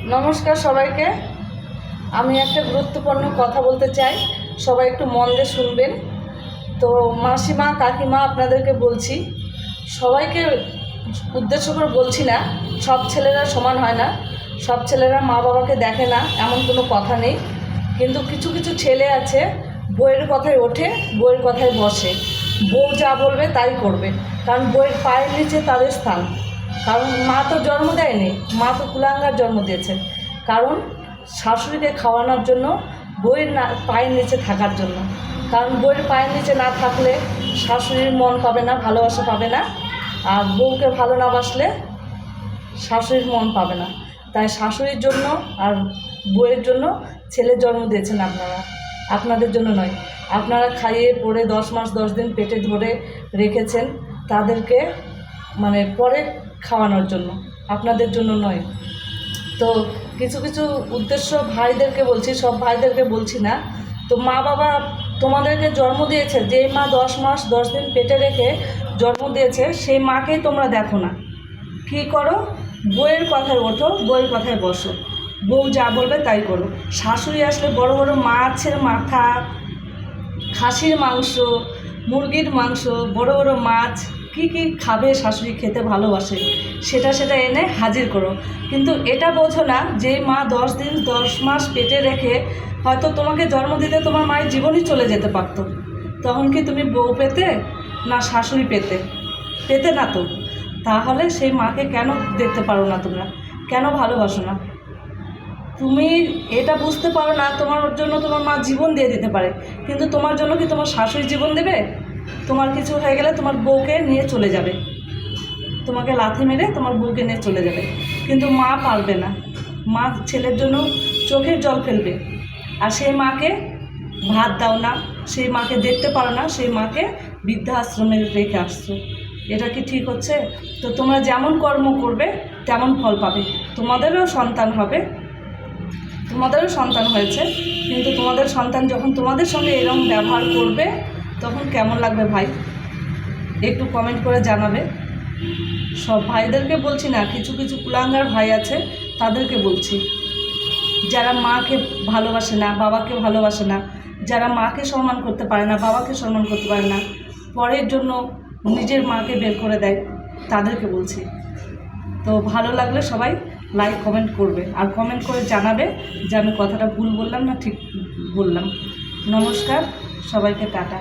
নমস্কার সবাইকে। আমি একটা গুরুত্বপূর্ণ কথা বলতে চাই, সবাই একটু মন দিয়ে শুনবেন। তো মাসিমা কাকিমা আপনাদেরকে বলছি, সবাইকে উদ্দেশ্য করে বলছি না, সব ছেলেরা সমান হয় না, সব ছেলেরা মা বাবাকে দেখে না এমন কোনো কথা নেই। কিন্তু কিছু কিছু ছেলে আছে বউয়ের কথায় ওঠে, বউয়ের কথায় বসে, বউ যা বলবে তাই করবে, কারণ বউয়ের পায়ের নিচে তাদের স্থান। কারণ মা তো জন্ম দেয়নি, মা তো কুলাঙ্গার জন্ম দিয়েছে। কারণ শাশুড়িকে খাওয়ানোর জন্য, বউয়ের পায়ের নিচে থাকার জন্য। কারণ বউয়ের পায়ের নিচে না থাকলে শাশুড়ির মন পাবে না, ভালোবাসা পাবে না। আর বউকে ভালো না বাসলে শাশুড়ির মন পাবে না। তাই শাশুড়ির জন্য আর বউয়ের জন্য ছেলে জন্ম দিয়েছেন আপনারা, আপনাদের জন্য নয়। আপনারা খাইয়ে পড়ে 10 মাস 10 দিন পেটে ধরে রেখেছেন তাদেরকে, মানে পরে খাওয়ানোর জন্য, আপনাদের জন্য নয়। তো কিছু কিছু উদ্দেশ্য ভাইদেরকে বলছি, সব ভাইদেরকে বলছি না। তো মা বাবা তোমাদেরকে জন্ম দিয়েছে, যেই মা 10 মাস 10 দিন পেটে রেখে জন্ম দিয়েছে, সেই মাকেই তোমরা দেখো না। কী করো? বউয়ের কথায় ওঠো, বউয়ের কথায় বসো, বউ যা বলবে তাই করো। শাশুড়ি আসলে বড় বড় মাছের মাথা, খাসির মাংস, মুরগির মাংস, বড় বড় মাছ, কি কি খাবে শাশুড়ি খেতে ভালোবাসে, সেটা এনে হাজির করো। কিন্তু এটা বোঝো না যে মা 10 দিন 10 মাস পেটে রেখে হয়তো তোমাকে জন্ম দিতে তোমার মায়ের জীবনই চলে যেতে পারতো। তখন কি তুমি বউ পেতে না শাশুড়ি পেতে না তো? তাহলে সেই মাকে কেন দেখতে পারো না তোমরা? কেন ভালোবাসো না? তুমি এটা বুঝতে পারো না, তোমার জন্য তোমার মা জীবন দিয়ে দিতে পারে, কিন্তু তোমার জন্য কি তোমার শাশুড়ি জীবন দেবে? তোমার কিছু হয়ে গেলে তোমার বউকে নিয়ে চলে যাবে, তোমাকে লাথি মেরে তোমার বউকে নিয়ে চলে যাবে। কিন্তু মা পারবে না, মা ছেলের জন্য চোখের জল ফেলবে। আর সেই মাকে ভাত দাও না, সেই মাকে দেখতে পারো না, সেই মাকে বৃদ্ধাশ্রমে রেখে আসছো। এটা কি ঠিক হচ্ছে? তো তোমরা যেমন কর্ম করবে তেমন ফল পাবে। তোমাদেরও সন্তান হবে, তোমাদেরও সন্তান হয়েছে, কিন্তু তোমাদের সন্তান যখন তোমাদের সঙ্গে এরকম ব্যবহার করবে তখন কেমন লাগবে ভাই? একটু কমেন্ট করে জানাবে। সব ভাইদেরকে বলছি না, কিছু কিছু কুলাঙ্গার ভাই আছে তাদেরকে বলছি, যারা মাকে ভালোবাসে না, বাবাকে ভালোবাসে না, যারা মাকে সম্মান করতে পারে না, বাবাকে সম্মান করতে পারে না, পরের জন্য নিজের মাকে বের করে দেয়, তাদেরকে বলছি। তো ভালো লাগলে সবাই লাইক কমেন্ট করবে, আর কমেন্ট করে জানাবে যে আমি কথাটা ভুল বললাম না ঠিক বললাম। নমস্কার, সবাইকে টাটা।